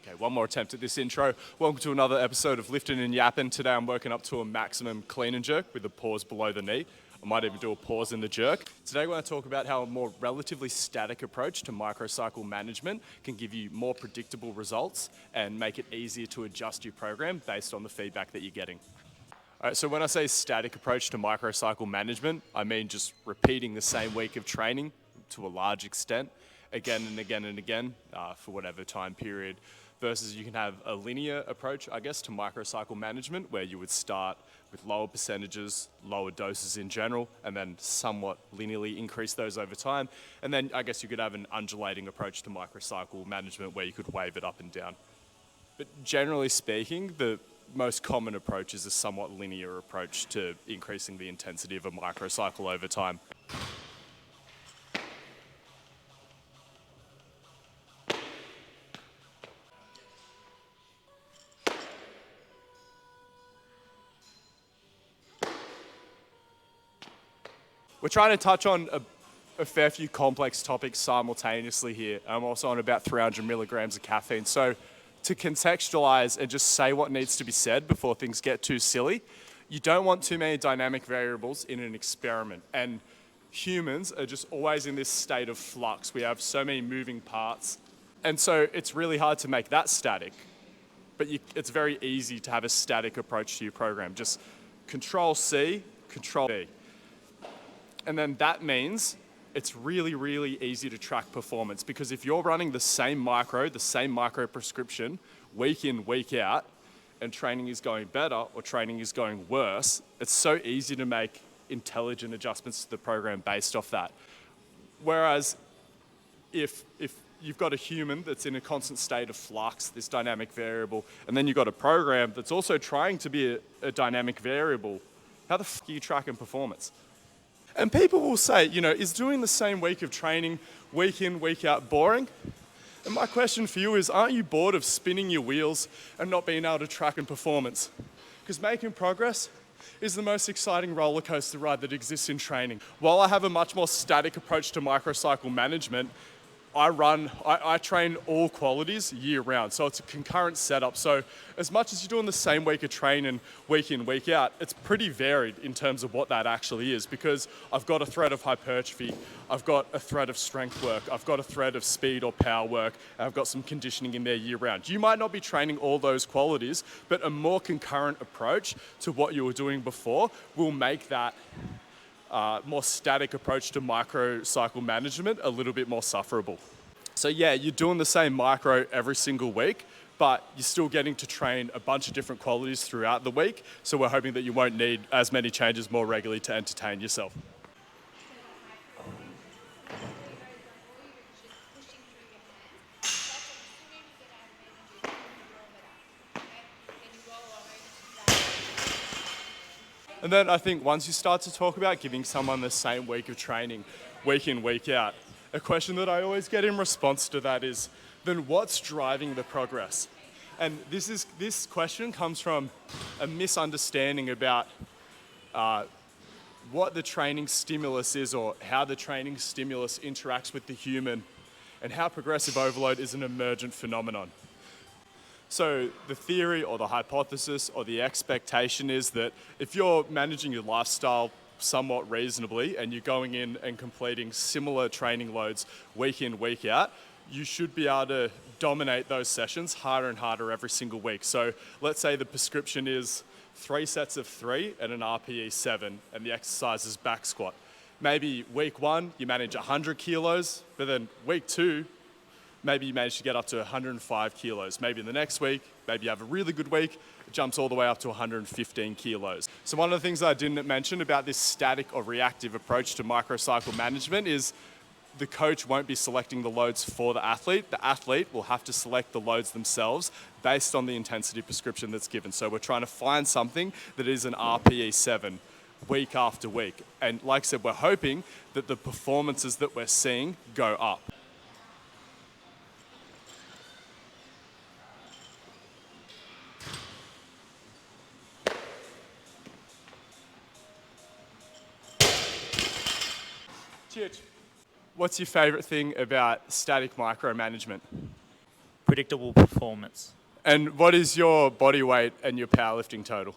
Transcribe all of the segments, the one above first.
Okay, one more attempt at this intro. Welcome to another episode of Lifting and Yapping. Today I'm working up to a maximum clean and jerk with a pause below the knee. I might even do a pause in the jerk. Today we're going to talk about how a more relatively static approach to microcycle management can give you more predictable results and make it easier to adjust your program based on the feedback that you're getting. All right, so when I say static approach to microcycle management, I mean just repeating the same week of training to a large extent, again and again and again for whatever time period, versus you can have a linear approach, I guess, to microcycle management where you would start with lower percentages, lower doses in general, and then somewhat linearly increase those over time. And then I guess you could have an undulating approach to microcycle management where you could wave it up and down. But generally speaking, the most common approach is a somewhat linear approach to increasing the intensity of a microcycle over time. We're trying to touch on a fair few complex topics simultaneously here. I'm also on about 300 milligrams of caffeine. So to contextualize and just say what needs to be said before things get too silly, you don't want too many dynamic variables in an experiment. And humans are just always in this state of flux. We have so many moving parts. And so it's really hard to make that static. But it's very easy to have a static approach to your program. Just Control C, Control V. And then that means it's really, really easy to track performance, because if you're running the same micro prescription week in, week out, and training is going better or training is going worse, it's so easy to make intelligent adjustments to the program based off that. Whereas if you've got a human that's in a constant state of flux, this dynamic variable, and then you've got a program that's also trying to be a dynamic variable, how the f*** are you tracking performance? And people will say, is doing the same week of training, week in, week out, boring? And my question for you is, aren't you bored of spinning your wheels and not being able to track performance? Because making progress is the most exciting roller coaster ride that exists in training. While I have a much more static approach to microcycle management, I train all qualities year round. So it's a concurrent setup. So as much as you're doing the same week of training week in, week out, it's pretty varied in terms of what that actually is, because I've got a thread of hypertrophy, I've got a thread of strength work, I've got a thread of speed or power work, and I've got some conditioning in there year round. You might not be training all those qualities, but a more concurrent approach to what you were doing before will make that more static approach to microcycle management a little bit more sufferable. So yeah, you're doing the same micro every single week, but you're still getting to train a bunch of different qualities throughout the week. So we're hoping that you won't need as many changes more regularly to entertain yourself. And then I think once you start to talk about giving someone the same week of training, week in, week out, a question that I always get in response to that is, then what's driving the progress? And this question comes from a misunderstanding about what the training stimulus is, or how the training stimulus interacts with the human, and how progressive overload is an emergent phenomenon. So the theory or the hypothesis or the expectation is that if you're managing your lifestyle somewhat reasonably and you're going in and completing similar training loads week in, week out, you should be able to dominate those sessions harder and harder every single week. So let's say the prescription is 3 sets of 3 at an RPE 7 and the exercise is back squat. Maybe week 1 you manage 100 kilos, but then week 2 maybe you manage to get up to 105 kilos. Maybe in the next week, maybe you have a really good week, it jumps all the way up to 115 kilos. So one of the things that I didn't mention about this static or reactive approach to microcycle management is the coach won't be selecting the loads for the athlete. The athlete will have to select the loads themselves based on the intensity prescription that's given. So we're trying to find something that is an RPE 7 week after week. And like I said, we're hoping that the performances that we're seeing go up. What's your favorite thing about static micromanagement? predictable performance. And what is your body weight and your powerlifting total?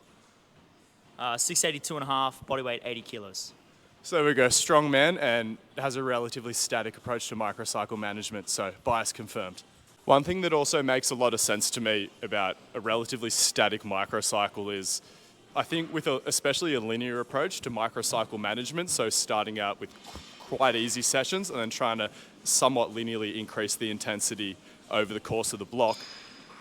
682.5, body weight 80 kilos. So there we go, strong man and has a relatively static approach to microcycle management, so bias confirmed. One thing that also makes a lot of sense to me about a relatively static microcycle is, I think especially a linear approach to microcycle management, so starting out with quite easy sessions and then trying to somewhat linearly increase the intensity over the course of the block.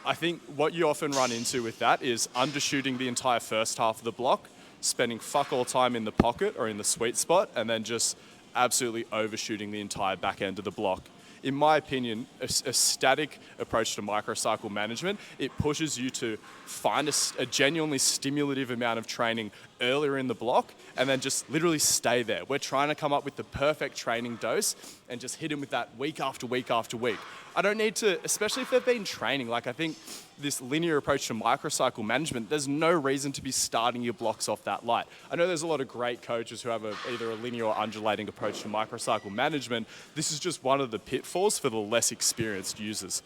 I think what you often run into with that is undershooting the entire first half of the block, spending fuck all time in the pocket or in the sweet spot, and then just absolutely overshooting the entire back end of the block. In my opinion, a static approach to microcycle management, it pushes you to find a genuinely stimulative amount of training earlier in the block and then just literally stay there. We're trying to come up with the perfect training dose and just hit them with that week after week after week. I don't need to, especially if they've been training, like I think this linear approach to microcycle management, there's no reason to be starting your blocks off that light. I know there's a lot of great coaches who have either a linear or undulating approach to microcycle management. This is just one of the pitfalls for the less experienced users.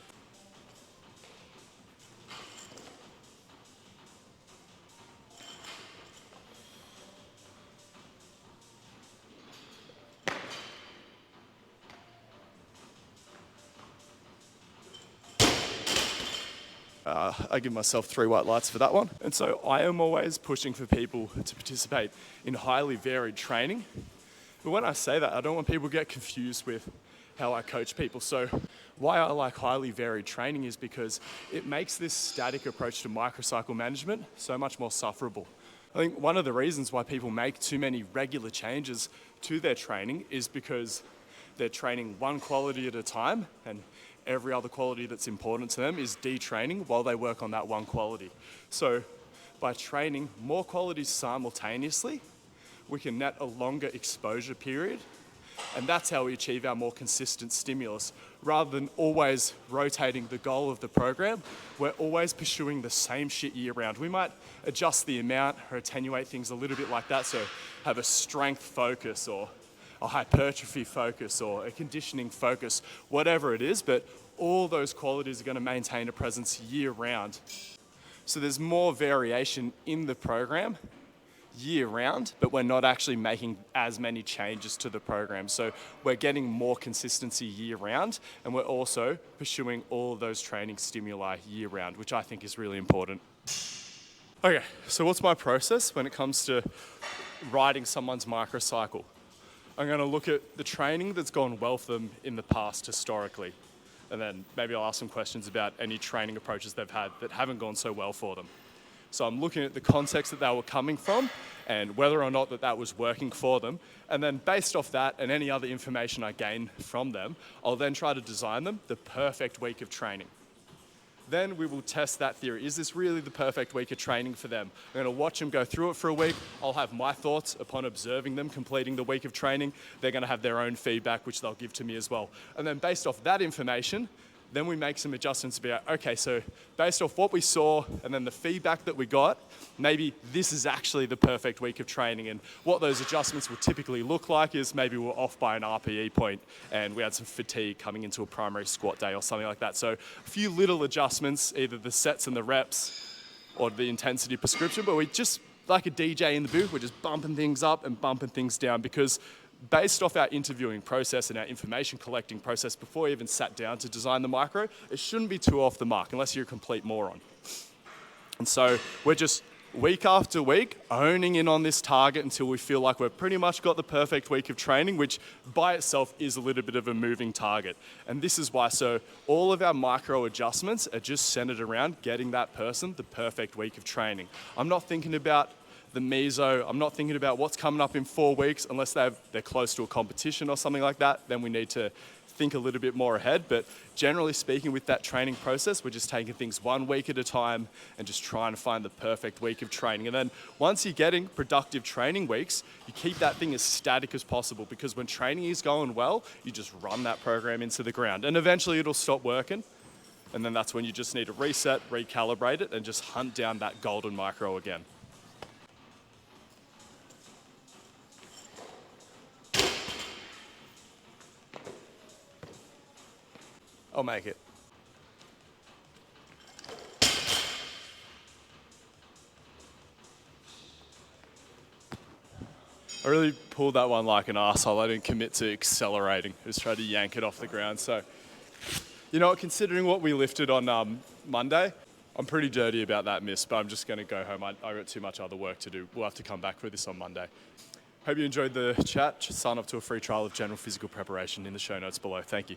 I give myself 3 white lights for that one. And so I am always pushing for people to participate in highly varied training. But when I say that, I don't want people to get confused with how I coach people. So why I like highly varied training is because it makes this static approach to microcycle management so much more sufferable. I think one of the reasons why people make too many regular changes to their training is because they're training one quality at a time, and every other quality that's important to them is detraining while they work on that one quality. So by training more qualities simultaneously, we can net a longer exposure period, and that's how we achieve our more consistent stimulus. Rather than always rotating the goal of the program, we're always pursuing the same shit year round. We might adjust the amount or attenuate things a little bit like that, so have a strength focus or a hypertrophy focus or a conditioning focus, whatever it is, but all those qualities are going to maintain a presence year round. So there's more variation in the program year round, but we're not actually making as many changes to the program. So we're getting more consistency year round, and we're also pursuing all of those training stimuli year round, which I think is really important. Okay, so what's my process when it comes to riding someone's microcycle? I'm going to look at the training that's gone well for them in the past historically. And then maybe I'll ask some questions about any training approaches they've had that haven't gone so well for them. So I'm looking at the context that they were coming from and whether or not that was working for them. And then based off that and any other information I gain from them, I'll then try to design them the perfect week of training. Then we will test that theory. Is this really the perfect week of training for them? I'm going to watch them go through it for a week. I'll have my thoughts upon observing them completing the week of training. They're going to have their own feedback, which they'll give to me as well. And then based off that information, then we make some adjustments about, okay, so based off what we saw and then the feedback that we got, maybe this is actually the perfect week of training. And what those adjustments will typically look like is maybe we're off by an RPE point and we had some fatigue coming into a primary squat day or something like that. So a few little adjustments, either the sets and the reps or the intensity prescription, but we just, like a DJ in the booth, we're just bumping things up and bumping things down, because based off our interviewing process and our information collecting process before we even sat down to design the micro, it shouldn't be too off the mark unless you're a complete moron. And so we're just week after week honing in on this target until we feel like we've pretty much got the perfect week of training, which by itself is a little bit of a moving target. And this is why, so all of our micro adjustments are just centered around getting that person the perfect week of training. I'm not thinking about the meso, I'm not thinking about what's coming up in 4 weeks unless they're close to a competition or something like that. Then we need to think a little bit more ahead. But generally speaking, with that training process, we're just taking things 1 week at a time and just trying to find the perfect week of training. And then once you're getting productive training weeks, you keep that thing as static as possible, because when training is going well, you just run that program into the ground and eventually it'll stop working. And then that's when you just need to reset, recalibrate it, and just hunt down that golden micro again. I'll make it. I really pulled that one like an arsehole. I didn't commit to accelerating. I just tried to yank it off the ground. So, you know what, considering what we lifted on Monday, I'm pretty dirty about that miss, but I'm just going to go home. I got too much other work to do. We'll have to come back for this on Monday. Hope you enjoyed the chat. Just sign up to a free trial of general physical preparation in the show notes below. Thank you.